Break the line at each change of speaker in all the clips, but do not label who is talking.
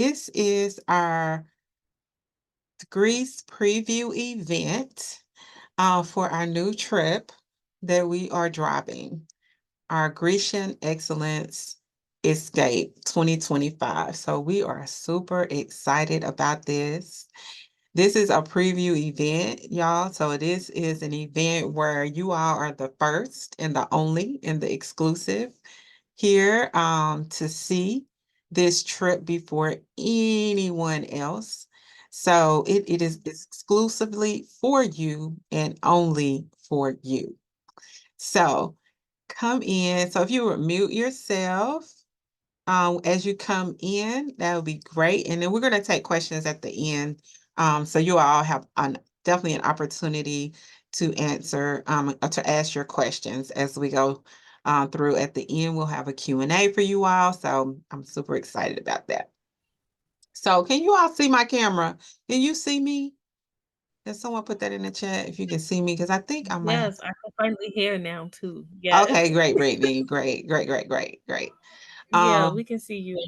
This is our Greece preview event for our new trip that we are driving, our Grecian Excellence Escape 2025. So we are super excited about this. This is a preview event, y'all. So this is an event where you all are the first and the only and the exclusive here to see this trip before anyone else. So it is exclusively for you and only for you. So come in. So if you would mute yourself as you come in, that would be great. And then we're going to take questions at the end. So you all have definitely an opportunity to answer, to ask your questions as we go through. At the end, we'll have a Q&A for you all. So I'm super excited about that. So can you all see my camera? Can you see me? Can someone put that in the chat if you can see me? Because I think I might have.
Yes, I can finally hear now too. Yes.
Okay, great, Brittany. Great, great, great, great, great.
Yeah, we
Um,
can see you.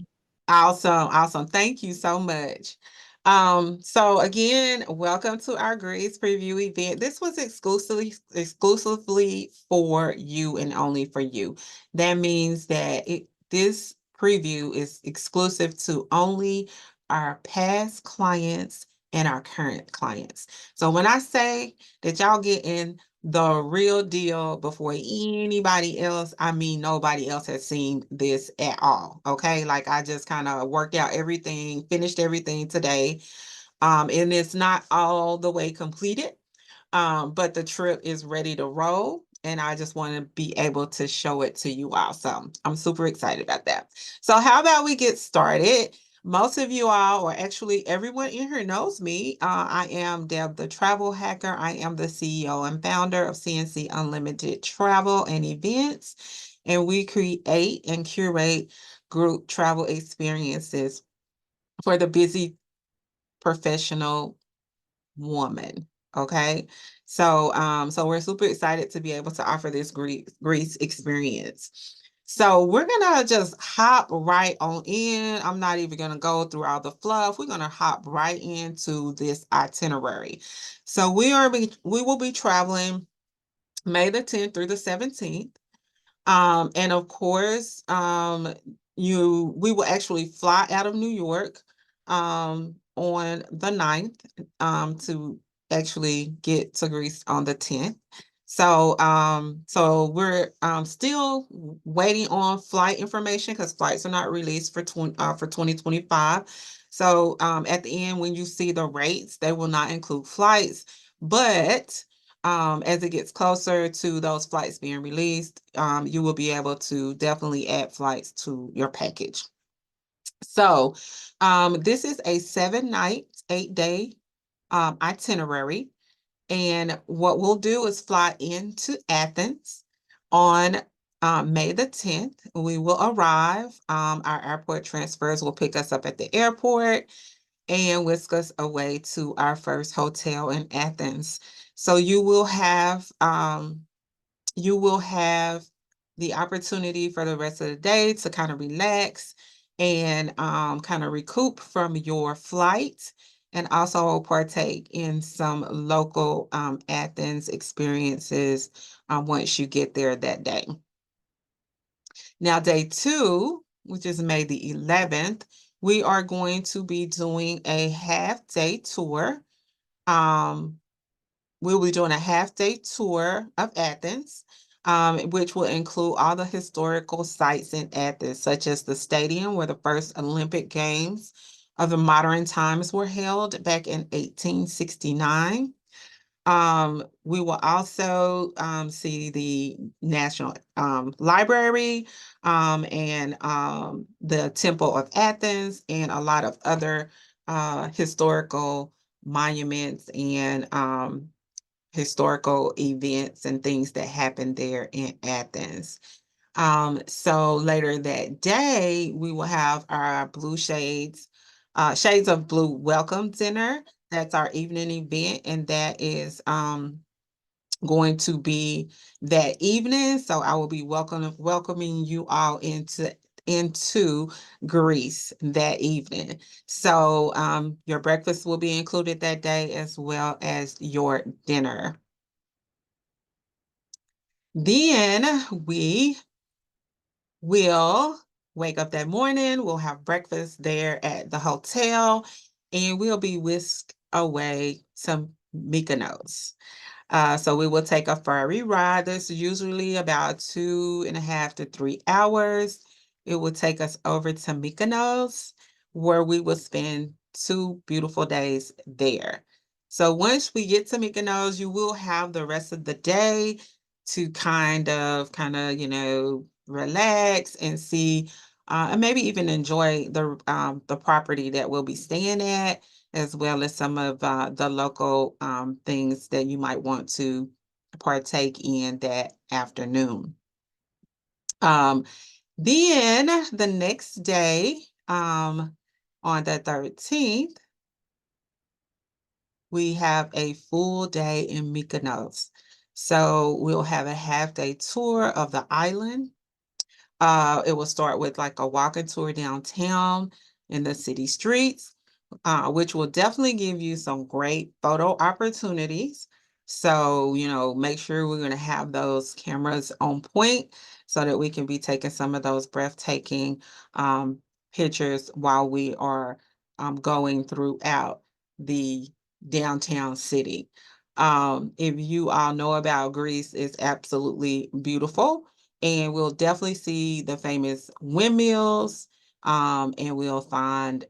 Awesome, awesome. Thank you so much. So again, welcome to our Greece preview event. This was exclusively for you and only for you. That means that this preview is exclusive to only our past clients and our current clients. So when I say that y'all get in the real deal before anybody else, I mean, nobody else has seen this at all. Okay. Like I just kind of worked out everything, finished everything today. And it's not all the way completed. But the trip is ready to roll. And I just want to be able to show it to you all. So I'm super excited about that. So, how about we get started? Most of you all, or actually everyone in here knows me. I am Deb, the travel hacker. I am the CEO and founder of CNC Unlimited Travel and Events. And we create and curate group travel experiences for the busy professional woman. Okay. So we're super excited to be able to offer this Greece experience. So we're gonna just hop right on in. I'm not even gonna go through all the fluff. We're gonna hop right into this itinerary. So we will be traveling May the 10th through the 17th. And of course, we will actually fly out of New York on the 9th to actually get to Greece on the 10th. So we're still waiting on flight information because flights are not released for 2025. So at the end, when you see the rates, they will not include flights, but as it gets closer to those flights being released, you will be able to definitely add flights to your package. So, this is a 7 night, 8 day itinerary. And what we'll do is fly into Athens on May the 10th. We will arrive. Our airport transfers will pick us up at the airport and whisk us away to our first hotel in Athens. So you will have the opportunity for the rest of the day to kind of relax and kind of recoup from your flight and also partake in some local Athens experiences once you get there that day. Now, day two, which is May the 11th, we are going to be doing a half day tour. Um, we'll be doing a half day tour of Athens, which will include all the historical sites in Athens, such as the stadium where the first Olympic Games of the modern times were held back in 1869. We will also see the National Library and the Temple of Athens and a lot of other historical monuments and historical events and things that happened there in Athens. So later that day, we will have our Shades of Blue welcome dinner. That's our evening event, and that is going to be that evening. So I will be welcoming you all into into Greece that evening. So your breakfast will be included that day as well as your dinner. Then we will wake up that morning, we'll have breakfast there at the hotel, and we'll be whisked away to Mykonos. So we will take a ferry ride that's usually about 2.5 to 3 hours. It will take us over to Mykonos, where we will spend 2 beautiful days there. So once we get to Mykonos, you will have the rest of the day to relax and see, and maybe even enjoy the property that we'll be staying at, as well as some of the local things that you might want to partake in that afternoon. Then the next day, on the 13th, we have a full day in Mykonos. So we'll have a half-day tour of the island. It will start with like a walking tour downtown in the city streets, which will definitely give you some great photo opportunities. So, make sure we're going to have those cameras on point so that we can be taking some of those breathtaking pictures while we are going throughout the downtown city. If you all know about Greece, it's absolutely beautiful. And we'll definitely see the famous windmills, and we'll find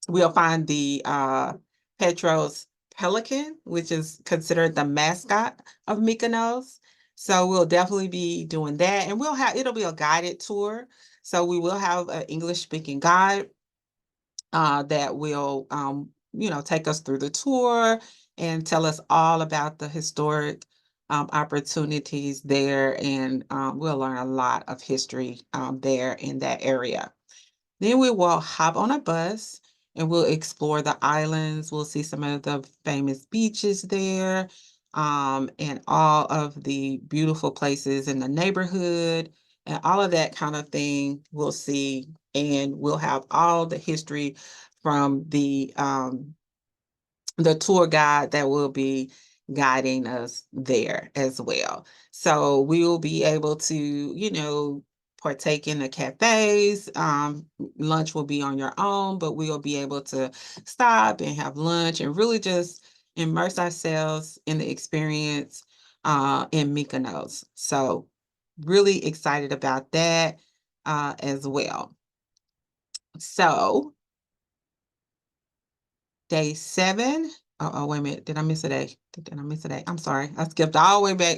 the Petros pelican, which is considered the mascot of Mykonos. So we'll definitely be doing that, and it'll be a guided tour. So we will have an English speaking guide that will take us through the tour and tell us all about the historic opportunities there, and we'll learn a lot of history there in that area. Then we will hop on a bus and we'll explore the islands. We'll see some of the famous beaches there, and all of the beautiful places in the neighborhood, and all of that kind of thing we'll see. And we'll have all the history from the tour guide that will be guiding us there as well. So we will be able to, partake in the cafes. Lunch will be on your own, but we'll be able to stop and have lunch and really just immerse ourselves in the experience in Mykonos. So really excited about that as well. So day 7. Oh, wait a minute. Did I miss a day? Did I miss a day? I'm sorry. I skipped all the way back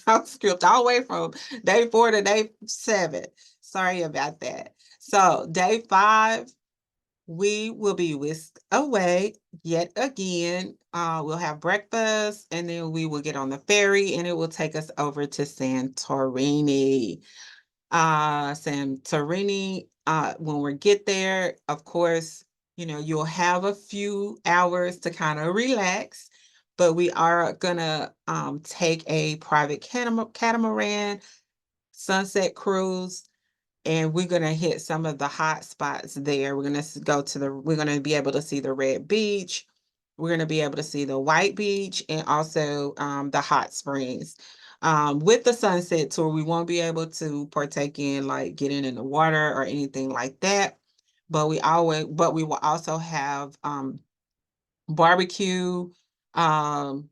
I skipped all the way from day 4 to day 7. Sorry about that. So day 5, we will be whisked away yet again. We'll have breakfast and then we will get on the ferry and it will take us over to Santorini. Santorini, when we get there, of course, you'll have a few hours to kind of relax, but we are gonna take a private catamaran sunset cruise, and we're gonna hit some of the hot spots there. We're gonna be able to see the Red Beach. We're gonna be able to see the White Beach and also the hot springs. With the sunset tour, we won't be able to partake in like getting in the water or anything like that. But we will also have barbecue, um,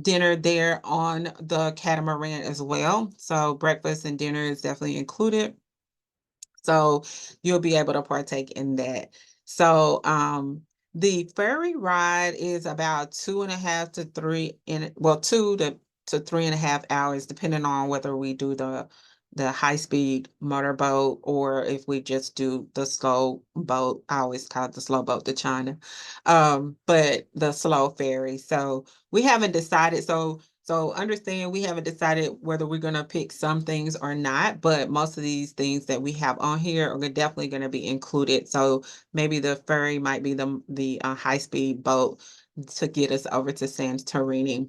dinner there on the catamaran as well. So breakfast and dinner is definitely included. So you'll be able to partake in that. So the ferry ride is about 2.5 to 3 2 to 3.5 hours, depending on whether we do the high-speed motorboat or if we just do the slow boat. I always call it the slow boat to China. But the slow ferry. So we haven't decided. So understand we haven't decided whether we're going to pick some things or not, but most of these things that we have on here are definitely going to be included. So maybe the ferry might be the high-speed boat to get us over to Santorini.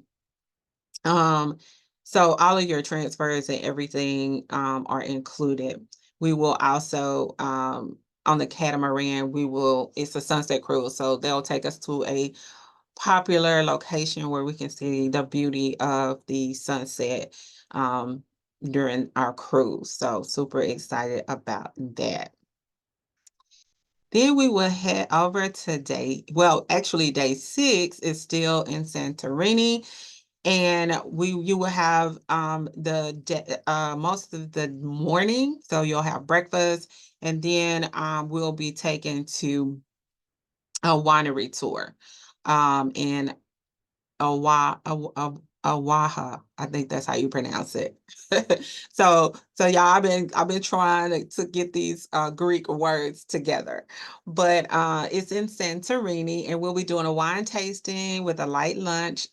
So all of your transfers and everything are included. We will also, on the catamaran, it's a sunset cruise, so they'll take us to a popular location where we can see the beauty of the sunset during our cruise. So super excited about that. Then we will head over to actually day 6 is still in Santorini. And you will have most of the morning. So you'll have breakfast, and then we'll be taken to a winery tour. And Awaha. I think that's how you pronounce it. So y'all, I've been trying to get these Greek words together, but it's in Santorini, and we'll be doing a wine tasting with a light lunch,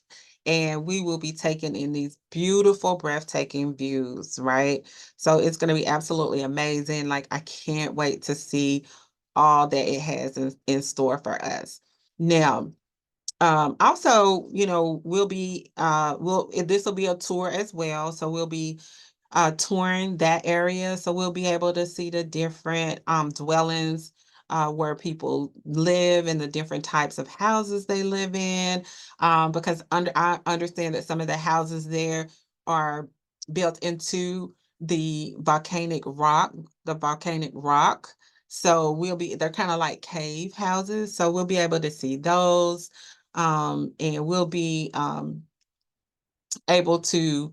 and we will be taking in these beautiful, breathtaking views. Right, so it's going to be absolutely amazing. Like, I can't wait to see all that it has in store for us. Now, also, this will be a tour as well. So we'll be touring that area. So we'll be able to see the different dwellings where people live, and the different types of houses they live in. Because I understand that some of the houses there are built into the volcanic rock. So they're kind of like cave houses. So we'll be able to see those. And we'll be able to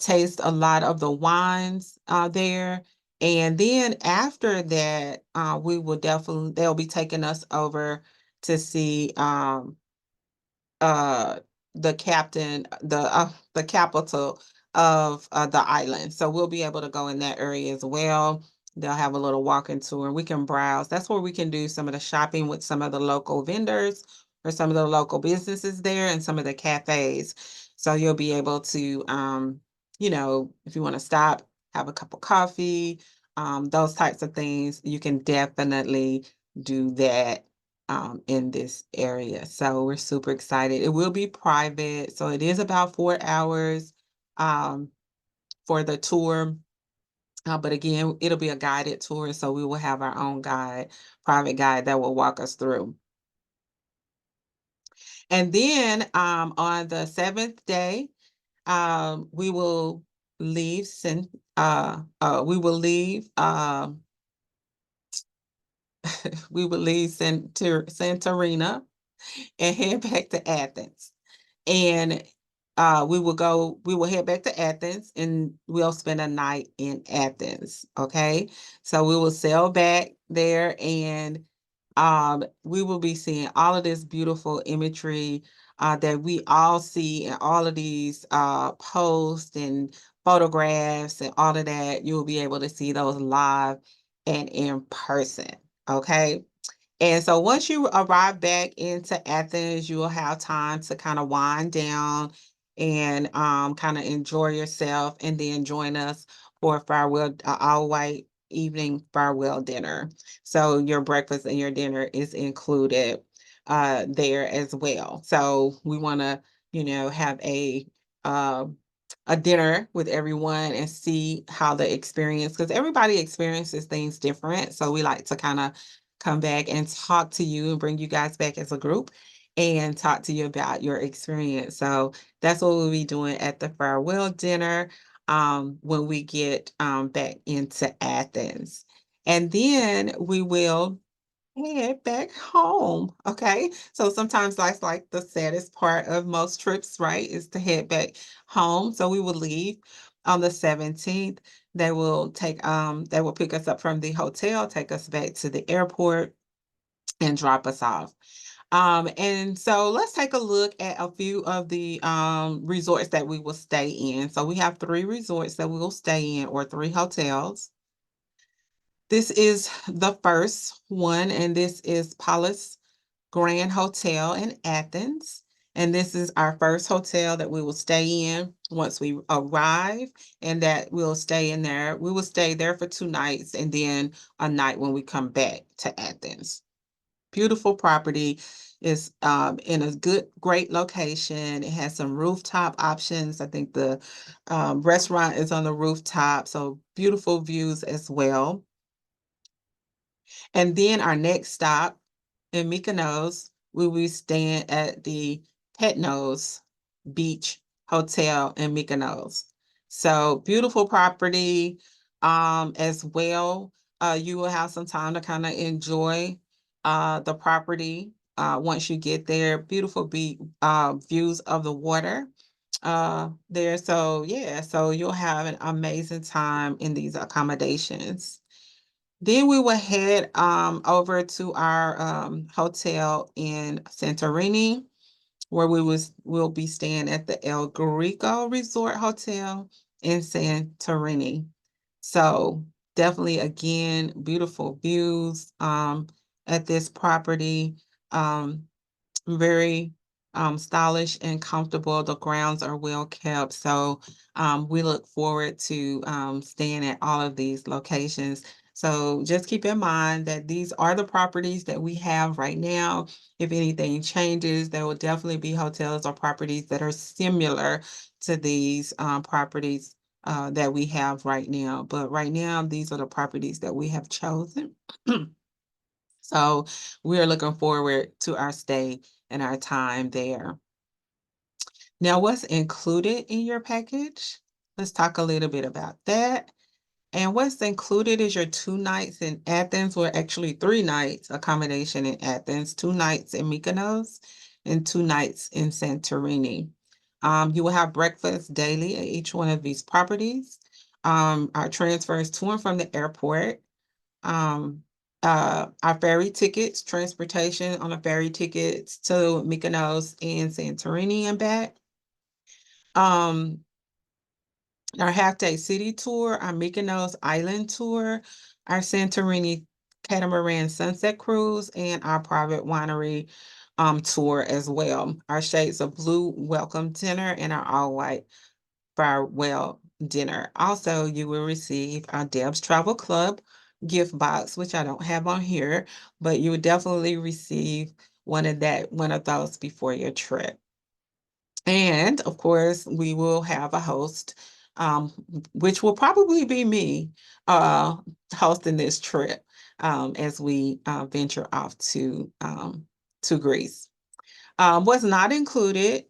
taste a lot of the wines there. And then after that, they'll be taking us over to see uh the capital of the island. So we'll be able to go in that area as well. They'll have a little walking tour, and we can browse. That's where we can do some of the shopping with some of the local vendors or some of the local businesses there, and some of the cafes. So you'll be able to, if you want to stop, have a cup of coffee, those types of things, you can definitely do that in this area. So we're super excited. It will be private. So it is about 4 hours um, for the tour. But again, it'll be a guided tour. So we will have our own private guide that will walk us through. And then on the 7th day, we will leave we will leave we will leave Santorina and head back to Athens. And we will head back to Athens, and we'll spend a night in Athens. Okay. So we will sail back there, and we will be seeing all of this beautiful imagery that we all see in all of these posts and photographs and all of that. You'll be able to see those live and in person. Okay. And so once you arrive back into Athens, you will have time to kind of wind down and kind of enjoy yourself, and then join us for a all white evening farewell dinner. So your breakfast and your dinner is included there as well. So we want to, have uh, a dinner with everyone and see how the experience, because everybody experiences things different. So we like to kind of come back and talk to you and bring you guys back as a group and talk to you about your experience. So that's what we'll be doing at the farewell dinner when we get back into Athens. And then we will head back home. Okay. So sometimes that's like the saddest part of most trips, right? Is to head back home. So we will leave on the 17th. They will pick us up from the hotel, take us back to the airport, and drop us off. And so let's take a look at a few of the resorts that we will stay in. So we have 3 resorts that we will stay in, or 3 hotels. This is the first one, and this is Palace Grand Hotel in Athens. And this is our first hotel that we will stay in once we arrive, and that we'll stay in there. We will stay there for 2 nights, and then a night when we come back to Athens. beautiful property. It's in a great location. It has some rooftop options. I think the restaurant is on the rooftop, so beautiful views as well. And then our next stop in Mykonos, we will be staying at the Petnos Beach Hotel in Mykonos. So beautiful property as well. You will have some time to kind of enjoy the property once you get there. Beautiful views of the water there. So yeah, so you'll have an amazing time in these accommodations. Then we will head over to our hotel in Santorini, where we'll be staying at the El Greco Resort Hotel in Santorini. So definitely, again, beautiful views at this property. Very stylish and comfortable. The grounds are well kept. So we look forward to staying at all of these locations. So just keep in mind that these are the properties that we have right now. If anything changes, there will definitely be hotels or properties that are similar to these properties that we have right now. But right now, these are the properties that we have chosen. So we are looking forward to our stay and our time there. Now, what's included in your package? Let's talk a little bit about that. And what's included is your 2 nights in Athens, or actually 3 nights accommodation in Athens, 2 nights in Mykonos, and 2 nights in Santorini. You will have breakfast daily at each one of these properties. Our transfers to and from the airport, um, our ferry tickets, transportation on the ferry tickets to Mykonos and Santorini and back. Our half-day city tour, our Mykonos island tour, our Santorini catamaran sunset cruise, and our private winery tour as well. Our Shades of Blue welcome dinner and our all-white farewell dinner. Also, you will receive our Deb's Travel Club gift box, which I don't have on here, but you will definitely receive one of those before your trip. And of course, we will have a host, um, which will probably be me, hosting this trip as we venture off to Greece. What's not included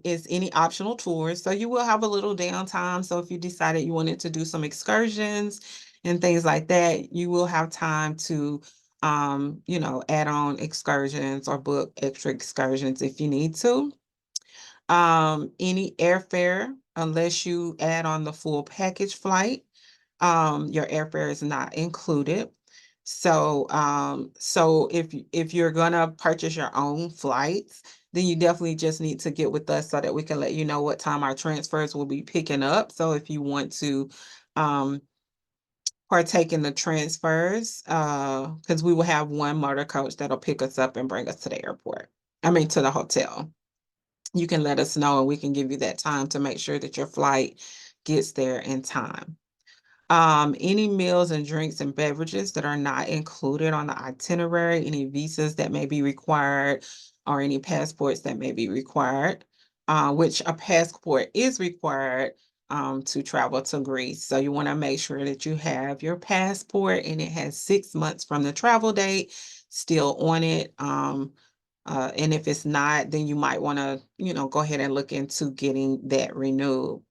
is any optional tours. So you will have a little downtime. So if you decided you wanted to do some excursions and things like that, you will have time to, add on excursions or book extra excursions if you need to. Any airfare, unless you add on the full package flight, your airfare is not included. So if you're gonna purchase your own flights, then you definitely just need to get with us so that we can let you know what time our transfers will be picking up. So if you want to um partake in the transfers, because we will have one motor coach that'll pick us up and bring us to the airport. I mean to the hotel. You can let us know and we can give you that time to make sure that your flight gets there in time. Any meals and drinks and beverages that are not included on the itinerary, any visas that may be required, or any passports that may be required, which a passport is required to travel to Greece. So you want to make sure that you have your passport and it has 6 months from the travel date still on it. And if it's not, then you might want to, go ahead and look into getting that renewed.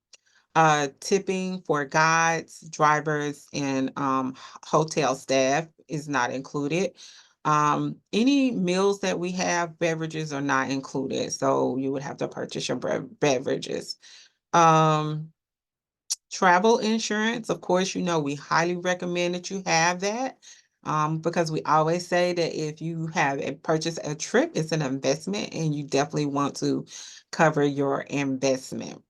Tipping for guides, drivers, and hotel staff is not included. Any meals that we have, beverages are not included, so you would have to purchase your beverages. Um, Travel insurance, of course, we highly recommend that you have that. Because we always say that if you have purchase a trip, it's an investment, and you definitely want to cover your investment.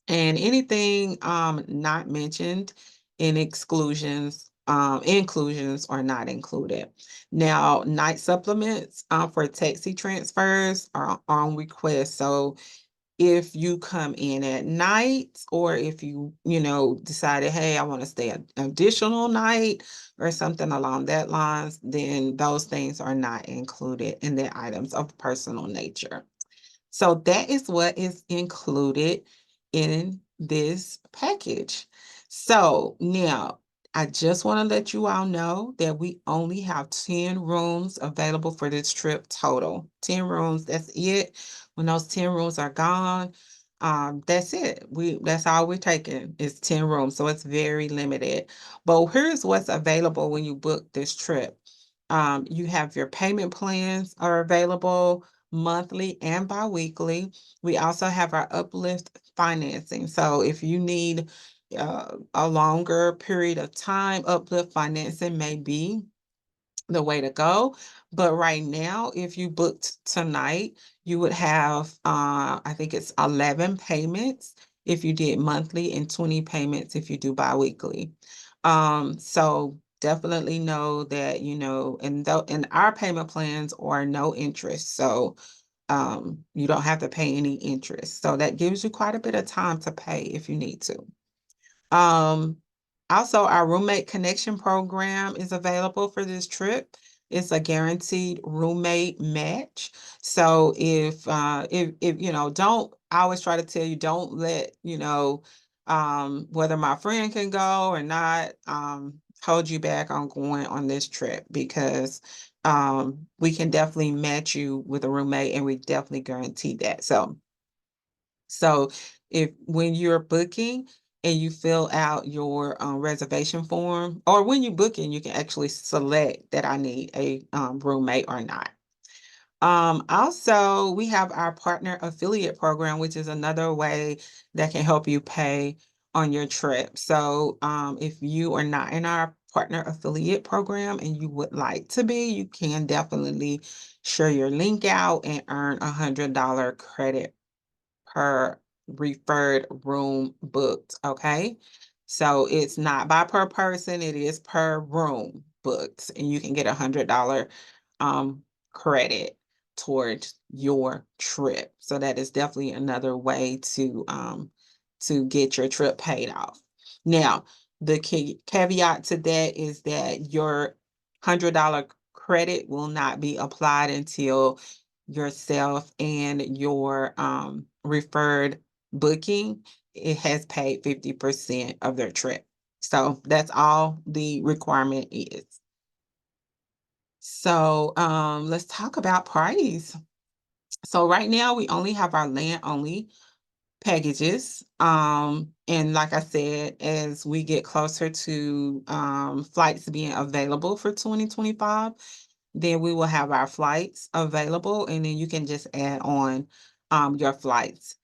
And anything not mentioned in inclusions are not included. Now, night supplements for taxi transfers are on request. So If you come in at night, or if you decided, hey, I want to stay an additional night or something along that lines, then those things are not included in the items of personal nature. So that is what is included in this package. So now I just want to let you all know that we only have 10 rooms available for this trip total. 10 rooms, that's it. When those 10 rooms are gone, that's it. That's all we're taking is 10 rooms. So it's very limited. But here's what's available when you book this trip. You have your payment plans are available monthly and biweekly. We also have our uplift financing. So if you need a longer period of time, uplift financing may be the way to go. But right now, if you booked tonight, you would have, I think it's 11 payments if you did monthly and 20 payments if you do biweekly. So definitely know that, and our payment plans are no interest. So you don't have to pay any interest. So that gives you quite a bit of time to pay if you need to. Um, Also, our roommate connection program is available for this trip. It's a guaranteed roommate match. So if don't I always try to tell you, don't let, whether my friend can go or not, hold you back on going on this trip, because we can definitely match you with a roommate, and we definitely guarantee that. So if when you're booking and you fill out your reservation form, or when you book in, you can actually select that I need a roommate or not. Also, we have our partner affiliate program, which is another way that can help you pay on your trip. So if you are not in our partner affiliate program and you would like to be, you can definitely share your link out and earn $100 credit per referred room booked, okay? So it's not by per person, it is per room booked, and you can get $100 credit towards your trip. So that is definitely another way to get your trip paid off. Now, the key caveat to that is that your $100 credit will not be applied until yourself and your referred booking, it has paid 50% of their trip. So that's all the requirement is. So let's talk about price. So right now we only have our land only packages. And like I said, as we get closer to flights being available for 2025, then we will have our flights available, and then you can just add on your flights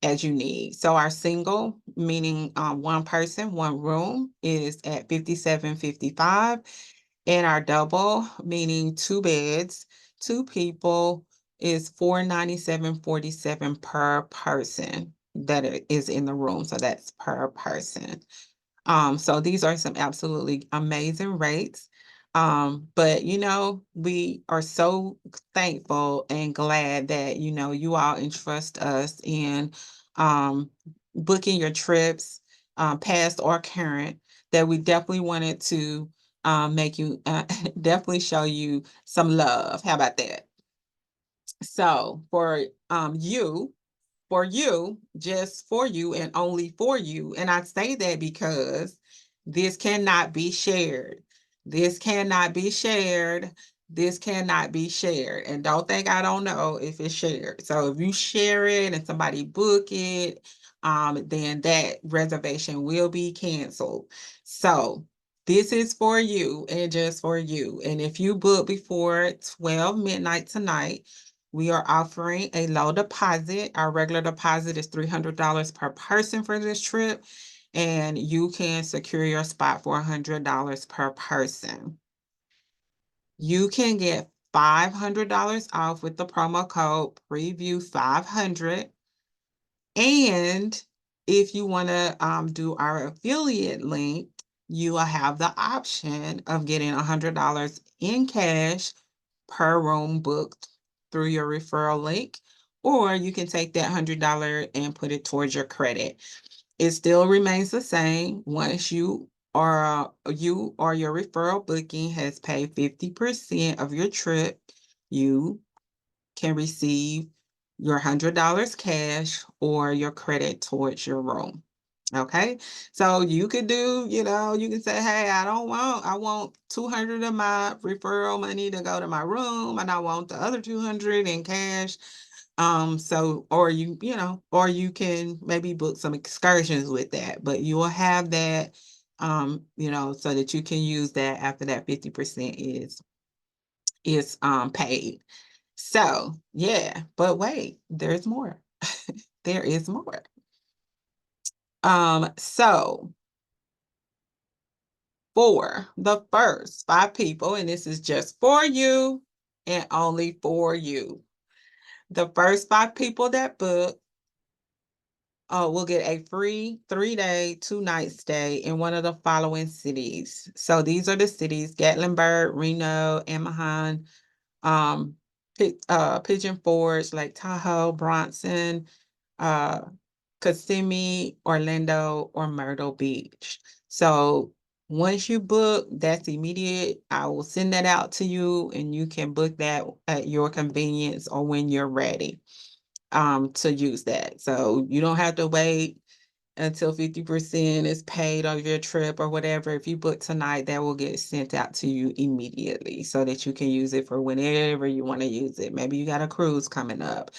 as you need. So our single, meaning one person, one room, is at 57.55, and our double, meaning two beds, two people, is 497.47 per person that is in the room. So that's per person. So these are some absolutely amazing rates. But we are so thankful and glad that you all entrust us in um booking your trips, past or current, that we definitely wanted to make you definitely show you some love. How about that? So for you, just for you and only for you. And I say that because this cannot be shared. This cannot be shared. This cannot be shared. And don't think I don't know if it's shared. So if you share it and somebody book it, then that reservation will be canceled. So this is for you and just for you. And if you book before 12 midnight tonight, we are offering a low deposit. Our regular deposit is $300 per person for this trip, and you can secure your spot for $100 per person. You can get $500 off with the promo code preview500. And if you want to do our affiliate link, you will have the option of getting $100 in cash per room booked through your referral link, or you can take that $100 and put it towards your credit. It still remains the same once you or your referral booking has paid 50% of your trip, you can receive your $100 cash or your credit towards your room. Okay. So you could do, you can say, hey, I want 200 of my referral money to go to my room and I want the other 200 in cash. Or you can maybe book some excursions with that, but you will have that, so that you can use that after that 50% is paid. So yeah, but wait, there's more. There is more. So for the first 5 people, and this is just for you and only for you. The first 5 people that book will get a free 3-day, 2-night stay in one of the following cities. So these are the cities: Gatlinburg, Reno, Anaheim, um, Pigeon Forge, Lake Tahoe, Bronson, uh, Kissimmee, Orlando, or Myrtle Beach. So once you book, that's immediate. I will send that out to you and you can book that at your convenience or when you're ready to use that. So you don't have to wait until 50% is paid on your trip or whatever. If you book tonight, that will get sent out to you immediately so that you can use it for whenever you want to use it. Maybe you got a cruise coming up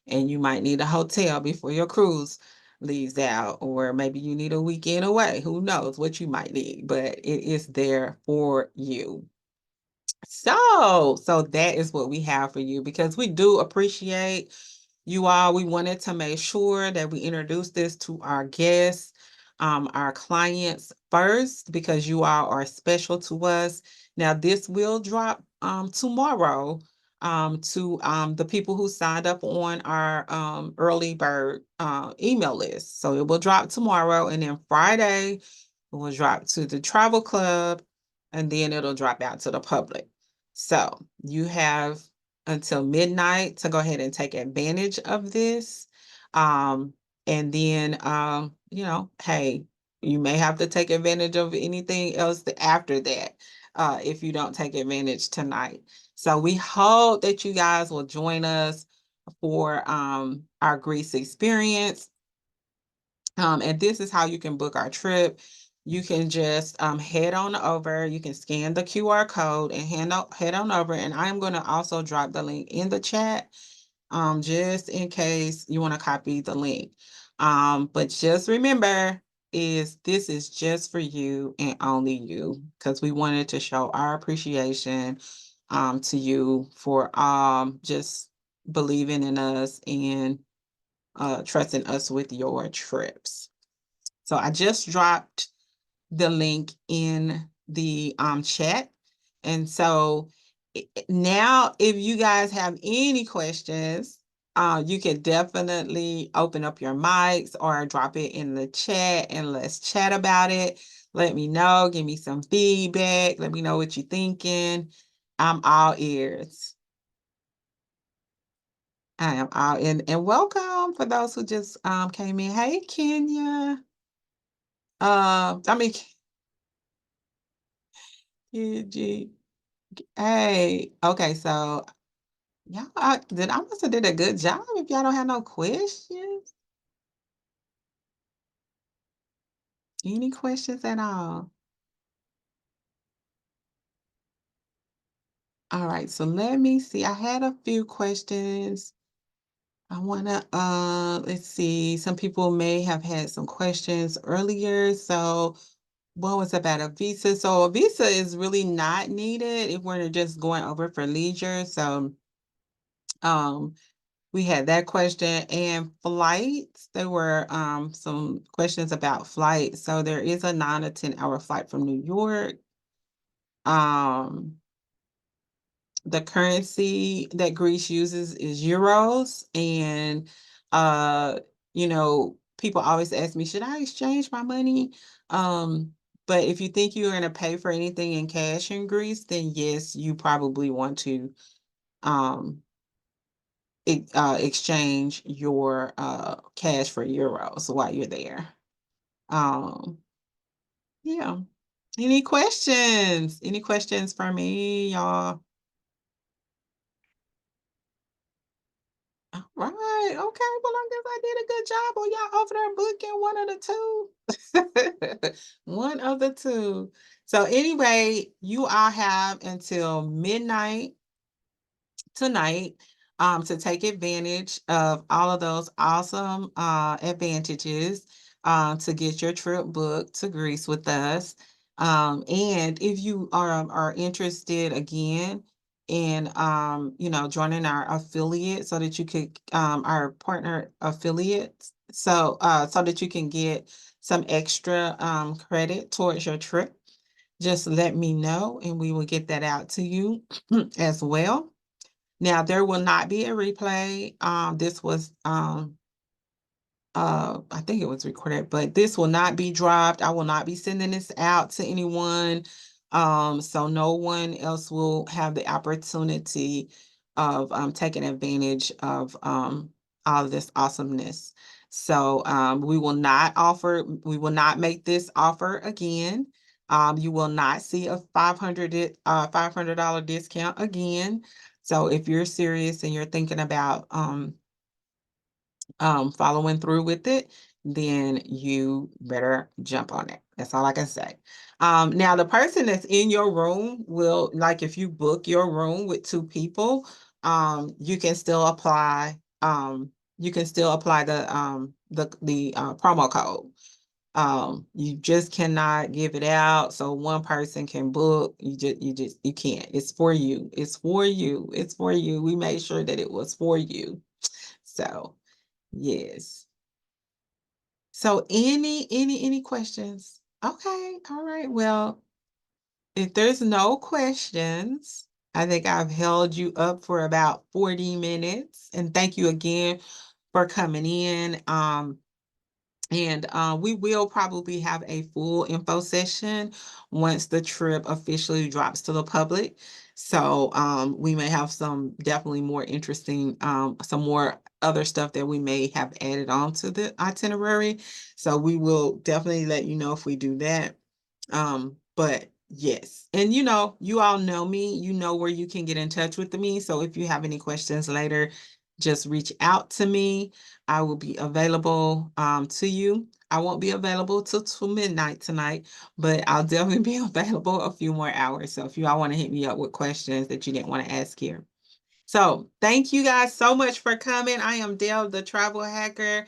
and you might need a hotel before your cruise leaves out, or maybe you need a weekend away. Who knows what you might need, but it is there for you. So that is what we have for you because we do appreciate you all. We wanted to make sure that we introduce this to our guests, our clients first, because you all are special to us. Now, this will drop tomorrow to the people who signed up on our early bird email list. So it will drop tomorrow, and then Friday it will drop to the travel club, and then it'll drop out to the public. So you have until midnight to go ahead and take advantage of this. Um, and then, hey, you may have to take advantage of anything else after that if you don't take advantage tonight. So we hope that you guys will join us for our Greece experience. And this is how you can book our trip. You can just head on over. You can scan the QR code and head on over. And I'm going to also drop the link in the chat just in case you want to copy the link. But just remember, this is just for you and only you, because we wanted to show our appreciation to you for just believing in us and trusting us with your trips. So I just dropped the link in the chat. And so now if you guys have any questions, you can definitely open up your mics or drop it in the chat and let's chat about it. Let me know, give me some feedback. Let me know what you're thinking. I'm all ears. I am all in, and welcome for those who just came in. Hey, Kenya. I mean, KG. Hey, okay, so I must have did a good job if y'all don't have no questions. Any questions at all? All right, so let me see. I had a few questions. I wanna let's see. Some people may have had some questions earlier. So what was about a visa? So a visa is really not needed if we're just going over for leisure. So um we had that question and flights. There were some questions about flights. So there is a 9 or 10 hour flight from New York. Um, the currency that Greece uses is euros. And people always ask me, should I exchange my money? But if you think you're gonna pay for anything in cash in Greece, then yes, you probably want to um exchange your cash for euros while you're there. Um, yeah. Any questions? Any questions for me, y'all? All right. Okay. Well, I guess I did a good job on y'all over there booking one of the two. One of the two. So anyway, you all have until midnight tonight to take advantage of all of those awesome advantages to get your trip booked to Greece with us. And if you are interested again in joining our affiliate so that you could our partner affiliates so that you can get some extra credit towards your trip, just let me know and we will get that out to you as well. Now there will not be a replay. This was I think it was recorded, but this will not be dropped. I will not be sending this out to anyone. So no one else will have the opportunity of taking advantage of all of this awesomeness. So we will not make this offer again. You will not see a $500 discount again. So if you're serious and you're thinking about following through with it, then you better jump on it. That's all I can say. Now the person that's in your room will, like if you book your room with two people, you can still apply, the promo code. You just cannot give it out so one person can book. You can't. It's for you. It's for you. It's for you. We made sure that it was for you. So yes. So any questions? Okay, all right. Well, if there's no questions, I think I've held you up for about 40 minutes. And thank you again for coming in. And we will probably have a full info session once the trip officially drops to the public. So we may have some definitely more interesting, some more other stuff that we may have added on to the itinerary. So we will definitely let you know if we do that. But yes, and you all know me, you know where you can get in touch with me. So if you have any questions later, just reach out to me. I will be available to you. I won't be available till midnight tonight, but I'll definitely be available a few more hours. So if you all want to hit me up with questions that you didn't want to ask here. So thank you guys so much for coming. I am Dale, the travel hacker.